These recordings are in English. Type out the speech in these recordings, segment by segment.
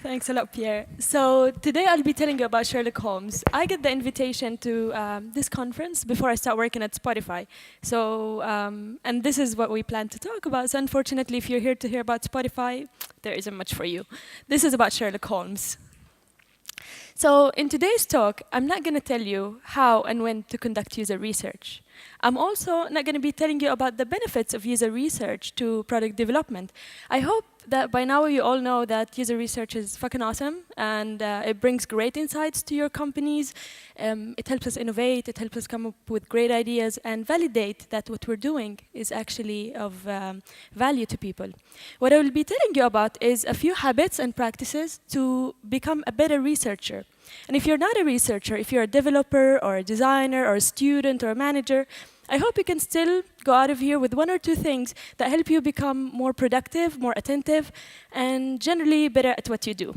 Thanks a lot, Pierre. So today I'll be telling you about Sherlock Holmes. I get the invitation to this conference before I start working at Spotify. So, and this is what we plan to talk about. So unfortunately, if you're here to hear about Spotify, there isn't much for you. This is about Sherlock Holmes. So in today's talk, I'm not going to tell you how and when to conduct user research. I'm also not going to be telling you about the benefits of user research to product development. I hope that by now you all know that user research is fucking awesome and it brings great insights to your companies. It helps us innovate, it helps us come up with great ideas and validate that what we're doing is actually of value to people. What I will be telling you about is a few habits and practices to become a better researcher. And if you're not a researcher, if you're a developer or a designer or a student or a manager, I hope you can still go out of here with one or two things that help you become more productive, more attentive, and generally better at what you do.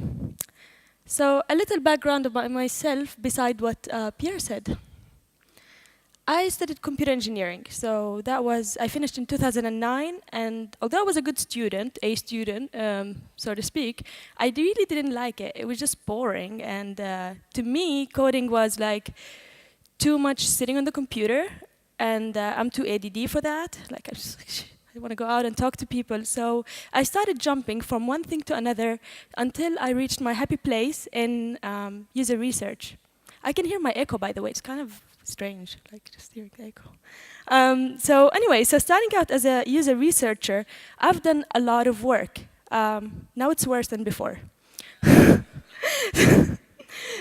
So a little background about myself beside what Pierre said. I studied computer engineering, so I finished in 2009, and although I was a good student, a student, so to speak, I really didn't like it. It was just boring, and to me, coding was like too much sitting on the computer, and I'm too ADD for that. Like I want to go out and talk to people. So I started jumping from one thing to another until I reached my happy place in user research. I can hear my echo, by the way. It's kind of strange, like just hearing the echo. So anyway, so starting out as a user researcher, I've done a lot of work. Now it's worse than before.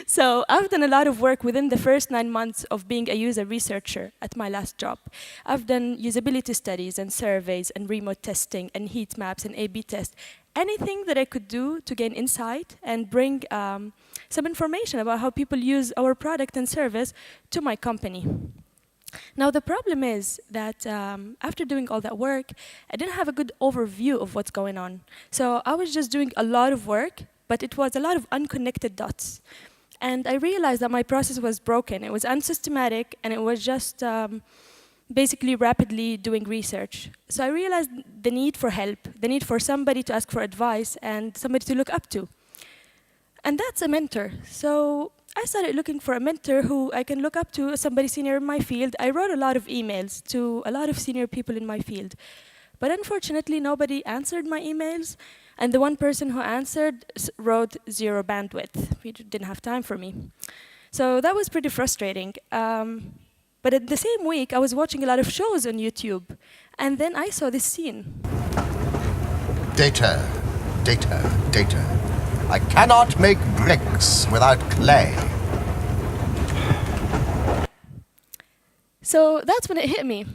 So I've done a lot of work within the first 9 months of being a user researcher at my last job. I've done usability studies and surveys and remote testing and heat maps and A/B tests. Anything that I could do to gain insight and bring some information about how people use our product and service to my company. Now the problem is that after doing all that work, I didn't have a good overview of what's going on. So I was just doing a lot of work, but it was a lot of unconnected dots. And I realized that my process was broken. It was unsystematic, and it was just basically rapidly doing research. So I realized the need for help, the need for somebody to ask for advice and somebody to look up to. And that's a mentor. So I started looking for a mentor who I can look up to, somebody senior in my field. I wrote a lot of emails to a lot of senior people in my field. But unfortunately, nobody answered my emails. And the one person who answered wrote 0 bandwidth. He didn't have time for me. So that was pretty frustrating. But at the same week, I was watching a lot of shows on YouTube. And then I saw this scene. Data, data, data. I cannot make bricks without clay. So that's when it hit me.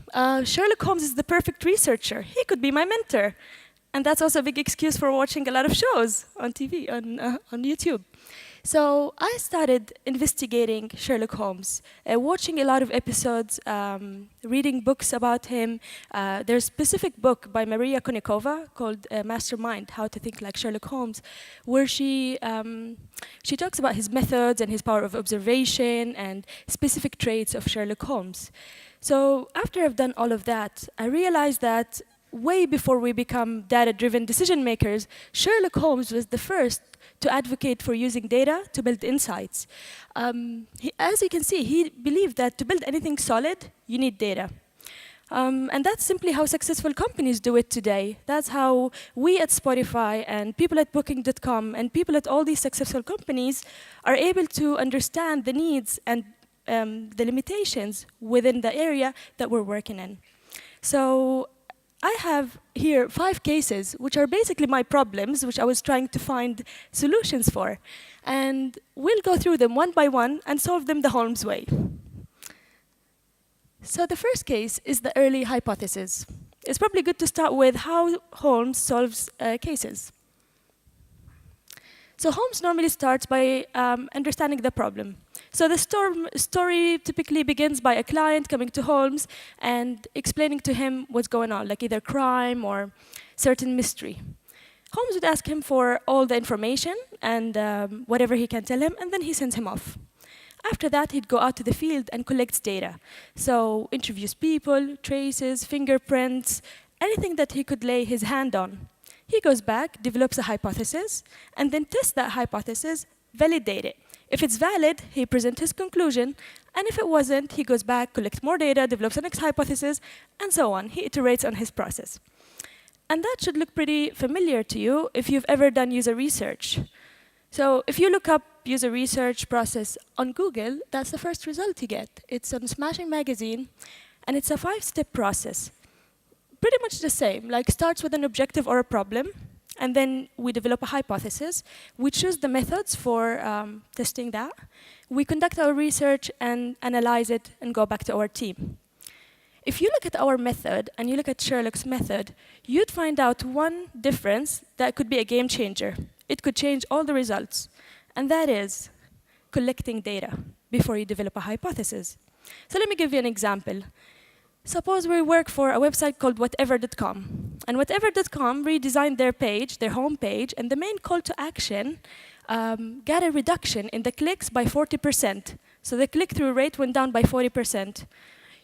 Sherlock Holmes is the perfect researcher. He could be my mentor. And that's also a big excuse for watching a lot of shows on TV, on YouTube. So I started investigating Sherlock Holmes, watching a lot of episodes, reading books about him. There's a specific book by Maria Konnikova called Mastermind, How to Think Like Sherlock Holmes, where she talks about his methods and his power of observation and specific traits of Sherlock Holmes. So after I've done all of that, I realized that way before we become data-driven decision makers, Sherlock Holmes was the first to advocate for using data to build insights. As you can see, he believed that to build anything solid, you need data. And that's simply how successful companies do it today. That's how we at Spotify and people at Booking.com and people at all these successful companies are able to understand the needs and the limitations within the area that we're working in. So I have here 5 cases, which are basically my problems, which I was trying to find solutions for. And we'll go through them one by one and solve them the Holmes way. So the first case is the early hypothesis. It's probably good to start with how Holmes solves cases. So Holmes normally starts by understanding the problem. So the story typically begins by a client coming to Holmes and explaining to him what's going on, like either crime or certain mystery. Holmes would ask him for all the information and whatever he can tell him, and then he sends him off. After that, he'd go out to the field and collects data. So interviews people, traces, fingerprints, anything that he could lay his hand on. He goes back, develops a hypothesis, and then tests that hypothesis, validate it. If it's valid, he presents his conclusion, and if it wasn't, he goes back, collects more data, develops the next hypothesis, and so on. He iterates on his process. And that should look pretty familiar to you if you've ever done user research. So if you look up user research process on Google, that's the first result you get. It's on Smashing Magazine, and it's a 5-step process. Pretty much the same, like starts with an objective or a problem, and then we develop a hypothesis. We choose the methods for testing that. We conduct our research and analyze it and go back to our team. If you look at our method and you look at Sherlock's method, you'd find out one difference that could be a game changer. It could change all the results, and that is collecting data before you develop a hypothesis. So let me give you an example. Suppose we work for a website called whatever.com. And whatever.com redesigned their page, their home page, and the main call to action got a reduction in the clicks by 40%. So the click-through rate went down by 40%.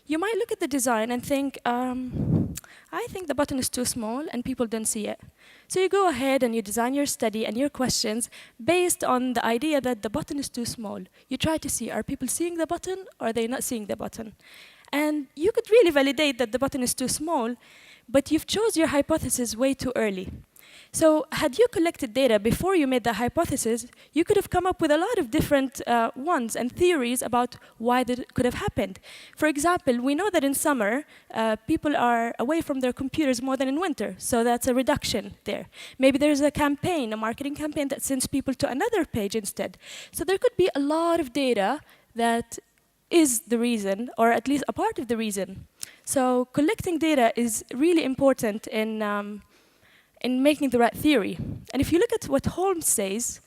You might look at the design and think, I think the button is too small and people don't see it. So you go ahead and you design your study and your questions based on the idea that the button is too small. You try to see, are people seeing the button or are they not seeing the button? And you could really validate that the button is too small, but you've chose your hypothesis way too early. So had you collected data before you made the hypothesis, you could have come up with a lot of different ones and theories about why that could have happened. For example, we know that in summer, people are away from their computers more than in winter, so that's a reduction there. Maybe there's a campaign, a marketing campaign that sends people to another page instead. So there could be a lot of data that is the reason, or at least a part of the reason. So collecting data is really important in making the right theory. And if you look at what Holmes says,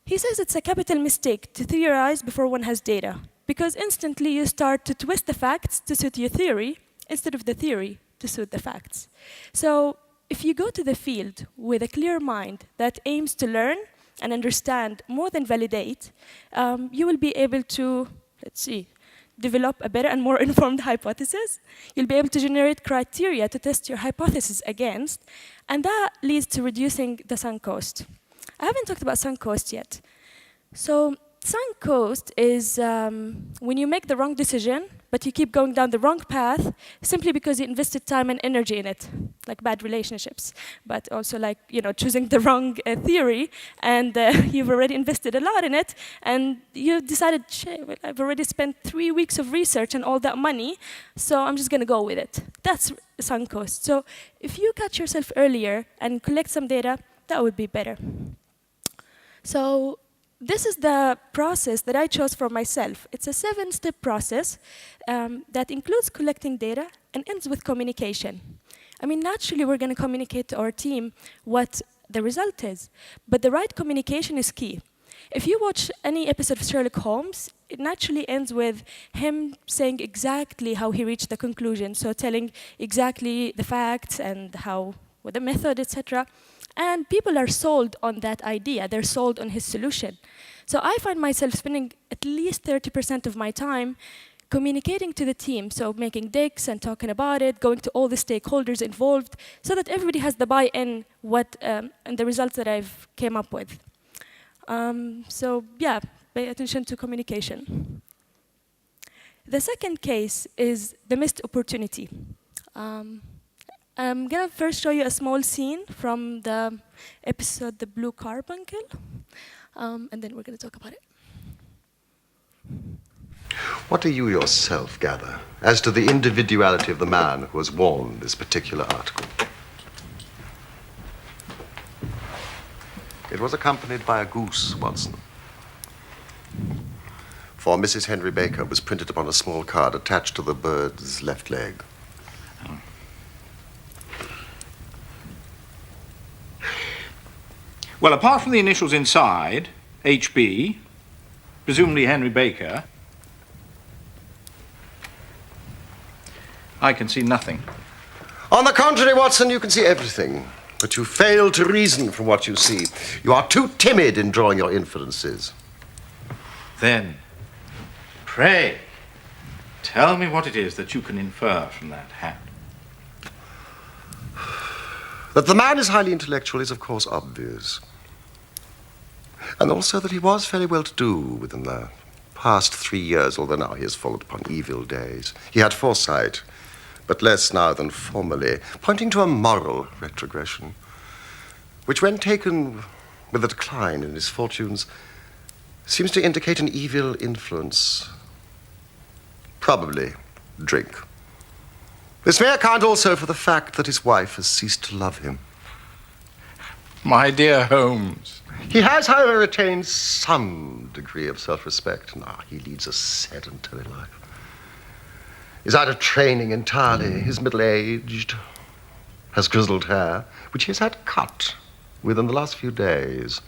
he says it's a capital mistake to theorize before one has data, because instantly you start to twist the facts to suit your theory instead of the theory to suit the facts. So if you go to the field with a clear mind that aims to learn and understand more than validate, you will be able to, develop a better and more informed hypothesis. You'll be able to generate criteria to test your hypothesis against, and that leads to reducing the sunk cost. I haven't talked about sunk cost yet. So sunk cost is when you make the wrong decision, but you keep going down the wrong path simply because you invested time and energy in it, like bad relationships, but also like choosing the wrong theory, and you've already invested a lot in it, and you decided, I've already spent 3 weeks of research and all that money, so I'm just going to go with it. That's sunk cost. So if you catch yourself earlier and collect some data, that would be better. So this is the process that I chose for myself. It's a 7-step process that includes collecting data and ends with communication. I mean, naturally, we're going to communicate to our team what the result is, but the right communication is key. If you watch any episode of Sherlock Holmes, it naturally ends with him saying exactly how he reached the conclusion, so telling exactly the facts and how, with the method, etc. And people are sold on that idea. They're sold on his solution. So I find myself spending at least 30% of my time communicating to the team, so making decks and talking about it, going to all the stakeholders involved, so that everybody has the buy-in and the results that I've came up with. So yeah, pay attention to communication. The second case is the missed opportunity. I'm going to first show you a small scene from the episode The Blue Carbuncle, and then we're going to talk about it. What do you yourself gather as to the individuality of the man who has worn this particular article? It was accompanied by a goose, Watson. For Mrs. Henry Baker was printed upon a small card attached to the bird's left leg. Well, apart from the initials inside, HB, presumably Henry Baker, I can see nothing. On the contrary, Watson, you can see everything. But you fail to reason from what you see. You are too timid in drawing your inferences. Then, pray, tell me what it is that you can infer from that hat. That the man is highly intellectual is, of course, obvious. And also that he was fairly well-to-do within the past 3 years, although now he has fallen upon evil days. He had foresight, but less now than formerly, pointing to a moral retrogression, which, when taken with a decline in his fortunes, seems to indicate an evil influence. Probably drink. This may account also for the fact that his wife has ceased to love him. My dear Holmes. He has, however, retained some degree of self-respect. Now, he leads a sedentary life. Is out of training entirely. He's middle-aged, has grizzled hair, which he has had cut within the last few days,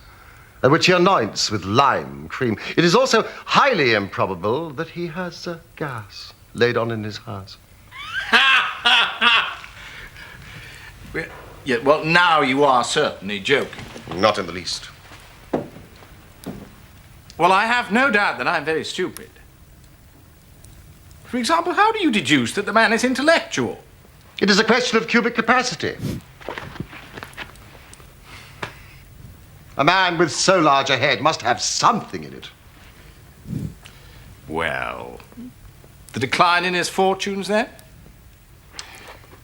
and which he anoints with lime cream. It is also highly improbable that he has gas laid on in his house. Yeah, well, now you are certainly joking. Not in the least. Well, I have no doubt that I'm very stupid. For example, how do you deduce that the man is intellectual? It is a question of cubic capacity. A man with so large a head must have something in it. Well, the decline in his fortunes, then?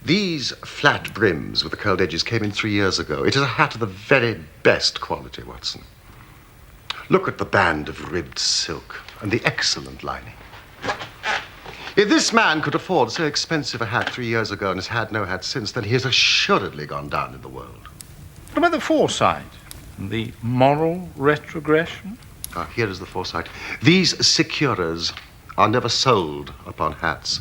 These flat brims with the curled edges came in 3 years ago. It is a hat of the very best quality, Watson. Look at the band of ribbed silk and the excellent lining. If this man could afford so expensive a hat 3 years ago and has had no hat since, then he has assuredly gone down in the world. What about the foresight? The moral retrogression? Here is the foresight. These securers are never sold upon hats.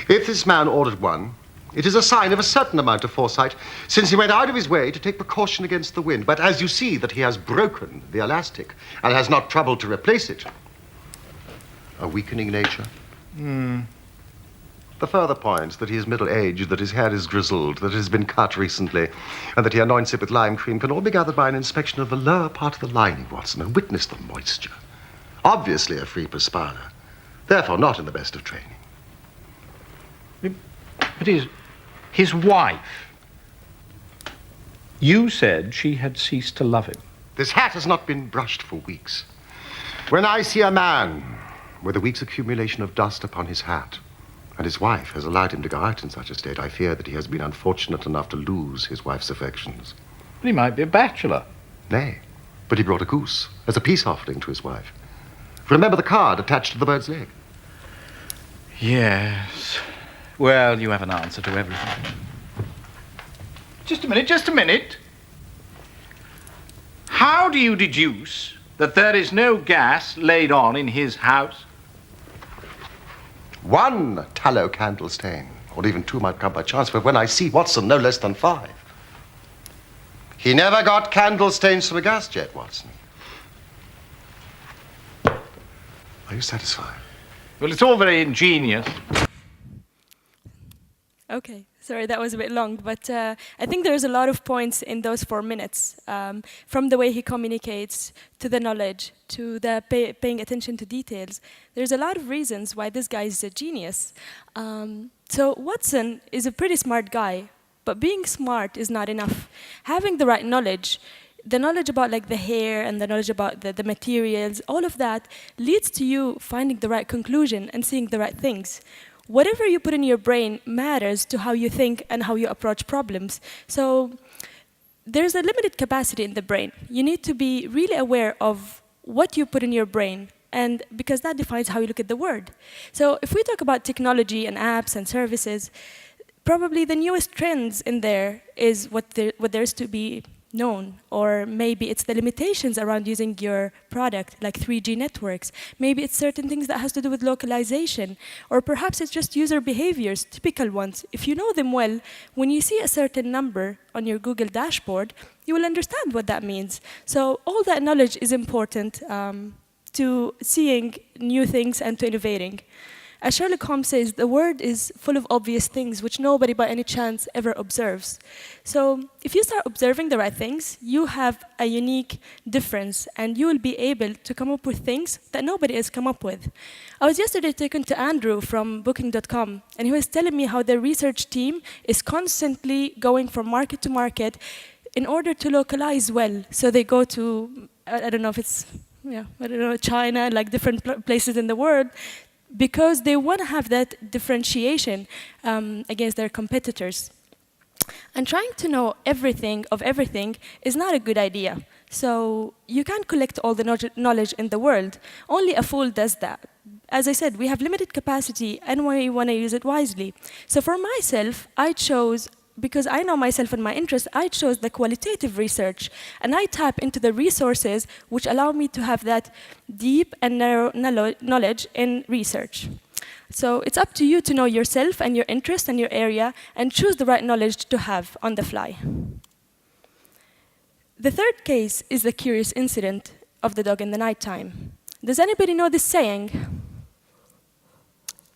If this man ordered one, it is a sign of a certain amount of foresight, since he went out of his way to take precaution against the wind. But as you see that he has broken the elastic and has not troubled to replace it, a weakening nature. The further points that he is middle-aged, that his hair is grizzled, that it has been cut recently, and that he anoints it with lime cream can all be gathered by an inspection of the lower part of the lining, Watson, and witness the moisture. Obviously a free perspirer, therefore not in the best of training. But his wife, you said she had ceased to love him. This hat has not been brushed for weeks. When I see a man with a week's accumulation of dust upon his hat, and his wife has allowed him to go out in such a state, I fear that he has been unfortunate enough to lose his wife's affections. But he might be a bachelor. Nay, but he brought a goose as a peace offering to his wife. Remember the card attached to the bird's leg? Yes. Well, you have an answer to everything. Just a minute, just a minute. How do you deduce that there is no gas laid on in his house? One tallow candle stain, or even two might come by chance, but when I see Watson, no less than 5. He never got candle stains from a gas jet, Watson. Are you satisfied? Well, it's all very ingenious. Okay, sorry, that was a bit long, but I think there's a lot of points in those 4 minutes, from the way he communicates, to the knowledge, to the paying attention to details. There's a lot of reasons why this guy is a genius. So Watson is a pretty smart guy, but being smart is not enough. Having the right knowledge, the knowledge about like the hair and the knowledge about the materials, all of that leads to you finding the right conclusion and seeing the right things. Whatever you put in your brain matters to how you think and how you approach problems. So there's a limited capacity in the brain. You need to be really aware of what you put in your brain, and because that defines how you look at the world. So if we talk about technology and apps and services, probably the newest trends in there is what there's to be known, or maybe it's the limitations around using your product, like 3G networks. Maybe it's certain things that has to do with localization, or perhaps it's just user behaviors, typical ones. If you know them well, when you see a certain number on your Google dashboard, you will understand what that means. So all that knowledge is important to seeing new things and to innovating. As Sherlock Holmes says, the world is full of obvious things which nobody by any chance ever observes. So if you start observing the right things, you have a unique difference, and you will be able to come up with things that nobody has come up with. I was yesterday taken to Andrew from Booking.com, and he was telling me how their research team is constantly going from market to market in order to localize well. So they go to, I don't know if it's, yeah, I don't know, China, like different places in the world, because they want to have that differentiation against their competitors. And trying to know everything of everything is not a good idea. So you can't collect all the knowledge in the world. Only a fool does that. As I said, we have limited capacity and we want to use it wisely. So for myself, I chose, because I know myself and my interests, I chose the qualitative research, and I tap into the resources which allow me to have that deep and narrow knowledge in research. So it's up to you to know yourself and your interest and your area and choose the right knowledge to have on the fly. The third case is the curious incident of the dog in the nighttime. Does anybody know this saying?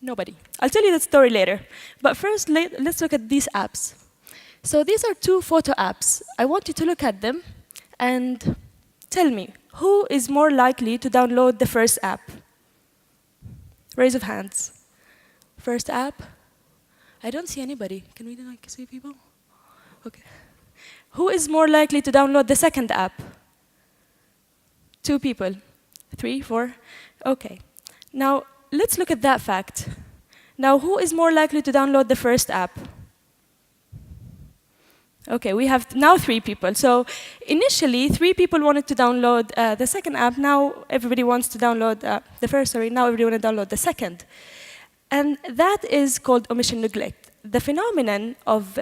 Nobody. I'll tell you that story later. But first, let's look at these apps. So these are two photo apps. I want you to look at them and tell me, who is more likely to download the first app? Raise of hands. First app? I don't see anybody. Can we see people? Okay. Who is more likely to download the second app? 2 people. 3, 4? Okay. Now, let's look at that fact. Now, who is more likely to download the first app? Okay, we have now 3 people. So initially, 3 people wanted to download the second app. Now everybody wants to download the first, sorry. Now everybody wants to download the second. And that is called omission neglect. The phenomenon of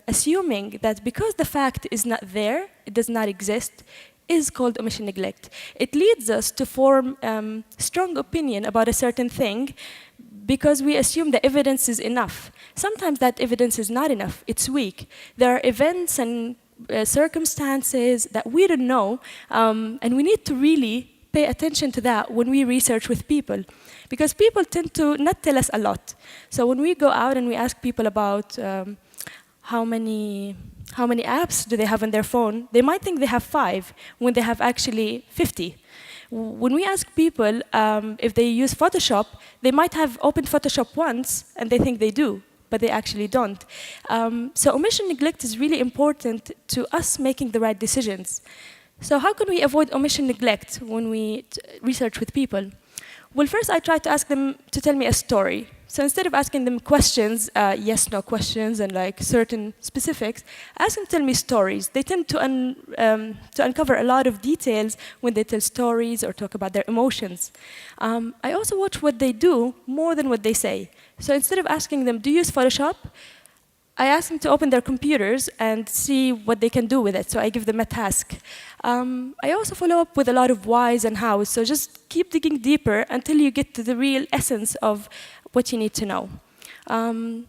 assuming that because the fact is not there, it does not exist, is called omission neglect. It leads us to form strong opinion about a certain thing because we assume the evidence is enough. Sometimes that evidence is not enough, it's weak. There are events and circumstances that we don't know, and we need to really pay attention to that when we research with people. Because people tend to not tell us a lot. So when we go out and we ask people about how many apps do they have on their phone, they might think they have 5 when they have actually 50. When we ask people if they use Photoshop, they might have opened Photoshop once and they think they do, but they actually don't. So omission neglect is really important to us making the right decisions. So how can we avoid omission neglect when we research with people? Well, first I try to ask them to tell me a story. So instead of asking them questions, yes, no questions, and like certain specifics, I ask them to tell me stories. They tend to uncover a lot of details when they tell stories or talk about their emotions. I also watch what they do more than what they say. So instead of asking them, do you use Photoshop? I ask them to open their computers and see what they can do with it. So I give them a task. I also follow up with a lot of whys and hows. So just keep digging deeper until you get to the real essence of what you need to know. And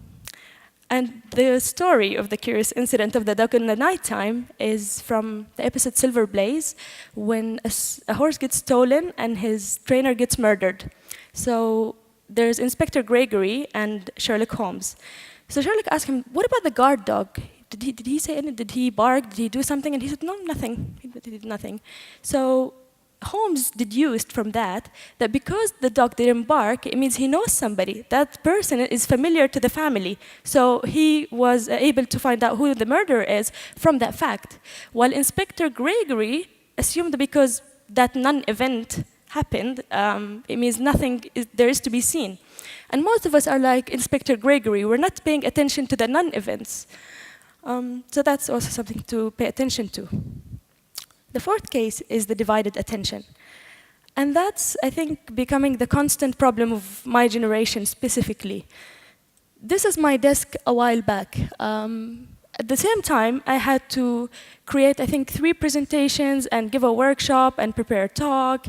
the story of the curious incident of the dog in the nighttime is from the episode Silver Blaze, when a horse gets stolen and his trainer gets murdered. So there's Inspector Gregory and Sherlock Holmes. So Sherlock asked him, what about the guard dog? Did he say anything? Did he bark? Did he do something? And he said, no, nothing. He did nothing. So Holmes deduced from that because the dog didn't bark, it means he knows somebody. That person is familiar to the family. So he was able to find out who the murderer is from that fact. While Inspector Gregory assumed that because that non-event happened, it means nothing there is to be seen. And most of us are like Inspector Gregory. We're not paying attention to the non-events. So that's also something to pay attention to. The fourth case is the divided attention. And that's, I think, becoming the constant problem of my generation specifically. This is my desk a while back. At the same time, I had to create, I think, 3 presentations and give a workshop and prepare a talk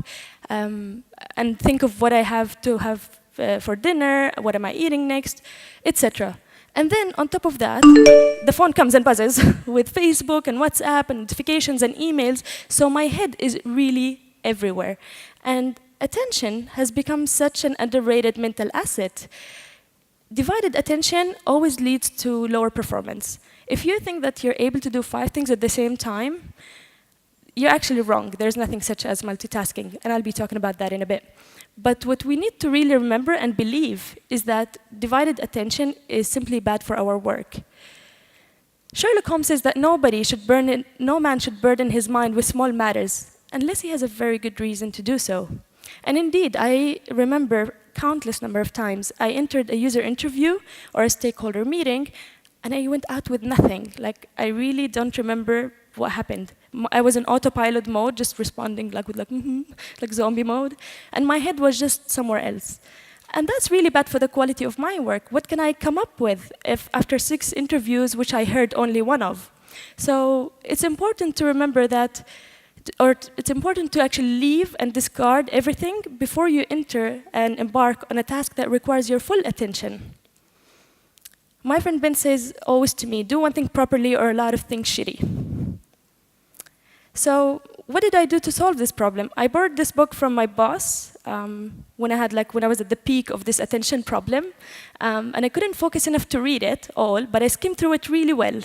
and think of what I have to have for dinner, what am I eating next, etc. And then on top of that, the phone comes and buzzes with Facebook and WhatsApp and notifications and emails. So my head is really everywhere. And attention has become such an underrated mental asset. Divided attention always leads to lower performance. If you think that you're able to do 5 things at the same time, you're actually wrong. There's nothing such as multitasking, and I'll be talking about that in a bit. But what we need to really remember and believe is that divided attention is simply bad for our work. Sherlock Holmes says that no man should burden his mind with small matters unless he has a very good reason to do so. And indeed, I remember countless number of times I entered a user interview or a stakeholder meeting, and I went out with nothing. Like, I really don't remember what happened. I was in autopilot mode, just responding like with like zombie mode, and my head was just somewhere else. And that's really bad for the quality of my work. What can I come up with if after 6 interviews, which I heard only 1 of? So it's important to remember that, it's important to actually leave and discard everything before you enter and embark on a task that requires your full attention. My friend Ben says always to me, do one thing properly or a lot of things shitty. So what did I do to solve this problem? I borrowed this book from my boss when I was at the peak of this attention problem, and I couldn't focus enough to read it all, but I skimmed through it really well.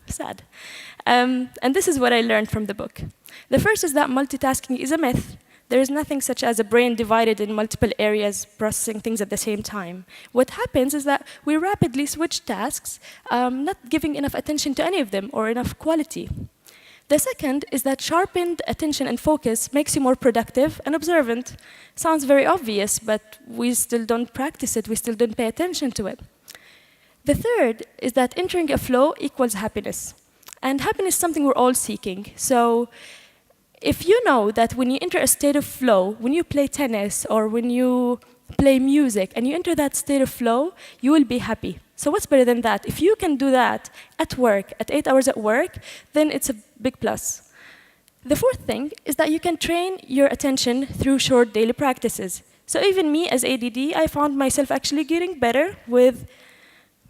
Sad. And this is what I learned from the book. The first is that multitasking is a myth. There is nothing such as a brain divided in multiple areas processing things at the same time. What happens is that we rapidly switch tasks, not giving enough attention to any of them or enough quality. The second is that sharpened attention and focus makes you more productive and observant. Sounds very obvious, but we still don't practice it. We still don't pay attention to it. The third is that entering a flow equals happiness. And happiness is something we're all seeking. So if you know that when you enter a state of flow, when you play tennis or when you play music and you enter that state of flow, you will be happy. So what's better than that? If you can do that at work, at 8 hours at work, then it's a big plus. The fourth thing is that you can train your attention through short daily practices. So even me as ADD, I found myself actually getting better with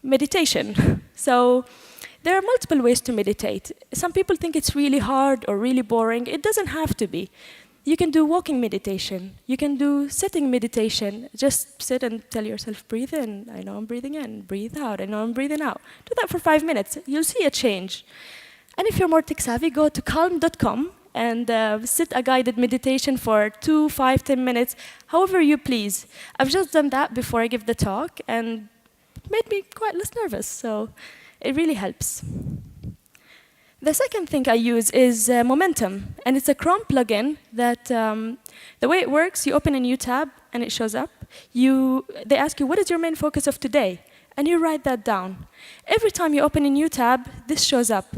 meditation. So there are multiple ways to meditate. Some people think it's really hard or really boring. It doesn't have to be. You can do walking meditation. You can do sitting meditation. Just sit and tell yourself, breathe in. I know I'm breathing in. Breathe out. I know I'm breathing out. Do that for 5 minutes. You'll see a change. And if you're more tech savvy, go to calm.com and sit a guided meditation for 2, 5, 10 minutes, however you please. I've just done that before I give the talk, and it made me quite less nervous. So it really helps. The second thing I use is Momentum, and it's a Chrome plugin that the way it works, you open a new tab and it shows up. They ask you, what is your main focus of today? And you write that down. Every time you open a new tab, this shows up.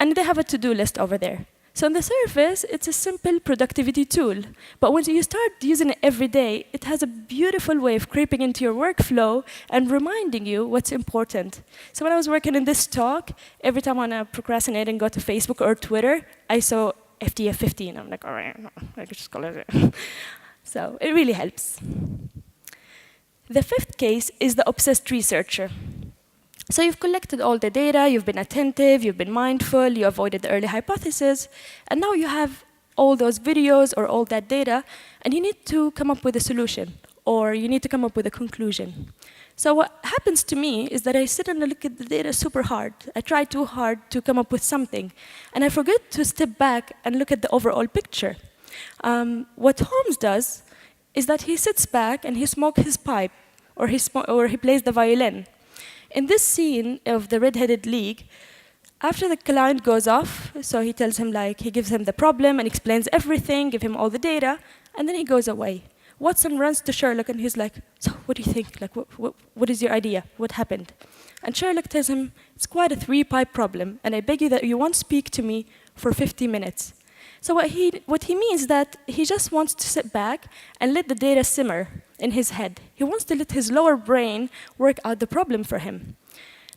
And they have a to-do list over there. So on the surface, it's a simple productivity tool. But when you start using it every day, it has a beautiful way of creeping into your workflow and reminding you what's important. So when I was working in this talk, every time I want to procrastinate and go to Facebook or Twitter, I saw FTF 15. I'm like, all right, I could just call it. So it really helps. The fifth case is the obsessed researcher. So you've collected all the data, you've been attentive, you've been mindful, you avoided the early hypothesis, and now you have all those videos or all that data, and you need to come up with a solution, or you need to come up with a conclusion. So what happens to me is that I sit and look at the data super hard. I try too hard to come up with something, and I forget to step back and look at the overall picture. What Holmes does is that he sits back and he smokes his pipe, or he plays the violin. In this scene of the Red-Headed League, after the client goes off, so he tells him, he gives him the problem and explains everything, give him all the data, and then he goes away. Watson runs to Sherlock and he's like, so what do you think? What is your idea? What happened? And Sherlock tells him, it's quite a 3-pipe problem, and I beg you that you won't speak to me for 50 minutes. So what he means is that he just wants to sit back and let the data simmer in his head. He wants to let his lower brain work out the problem for him.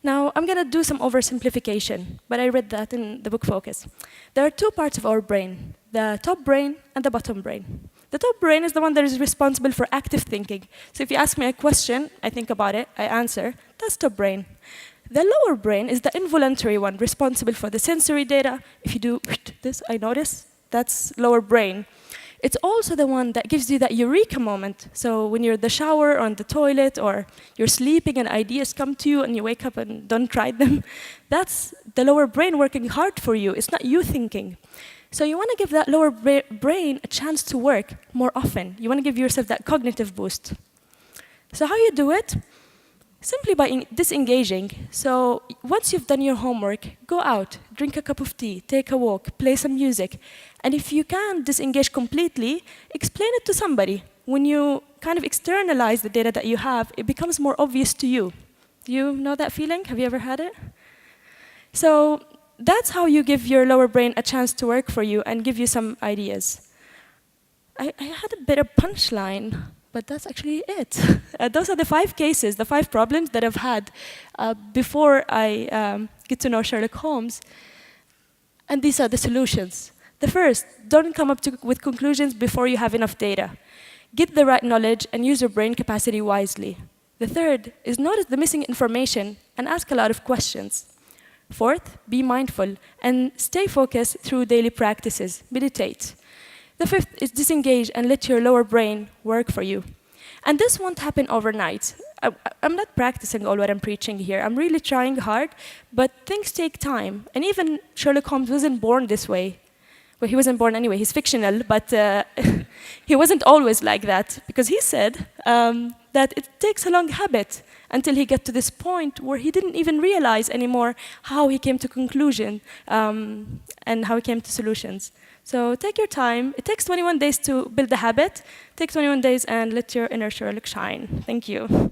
Now, I'm going to do some oversimplification, but I read that in the book Focus. There are 2 parts of our brain, the top brain and the bottom brain. The top brain is the one that is responsible for active thinking. So if you ask me a question, I think about it, I answer, that's top brain. The lower brain is the involuntary one, responsible for the sensory data. If you do this, I notice, That's lower brain. It's also the one that gives you that eureka moment. So when you're in the shower or on the toilet or you're sleeping and ideas come to you and you wake up and don't try them, that's the lower brain working hard for you. It's not you thinking. So you want to give that lower brain a chance to work more often. You want to give yourself that cognitive boost. So how you do it? Simply by disengaging. So once you've done your homework, go out, drink a cup of tea, take a walk, play some music. And if you can disengage completely, explain it to somebody. When you kind of externalize the data that you have, it becomes more obvious to you. Do you know that feeling? Have you ever had it? So that's how you give your lower brain a chance to work for you and give you some ideas. I had a bit of punchline, but that's actually it. Those are the 5 cases, the 5 problems that I've had before I get to know Sherlock Holmes. And these are the solutions. The first, don't come up with conclusions before you have enough data. Get the right knowledge and use your brain capacity wisely. The third is notice the missing information and ask a lot of questions. Fourth, be mindful and stay focused through daily practices. Meditate. The fifth is disengage and let your lower brain work for you. And this won't happen overnight. I'm not practicing all what I'm preaching here. I'm really trying hard, but things take time. And even Sherlock Holmes wasn't born this way. Well, he wasn't born anyway. He's fictional, but he wasn't always like that, because he said that it takes a long habit until he got to this point where he didn't even realize anymore how he came to conclusion and how he came to solutions. So take your time. It takes 21 days to build the habit. Take 21 days and let your inner Sherlock shine. Thank you.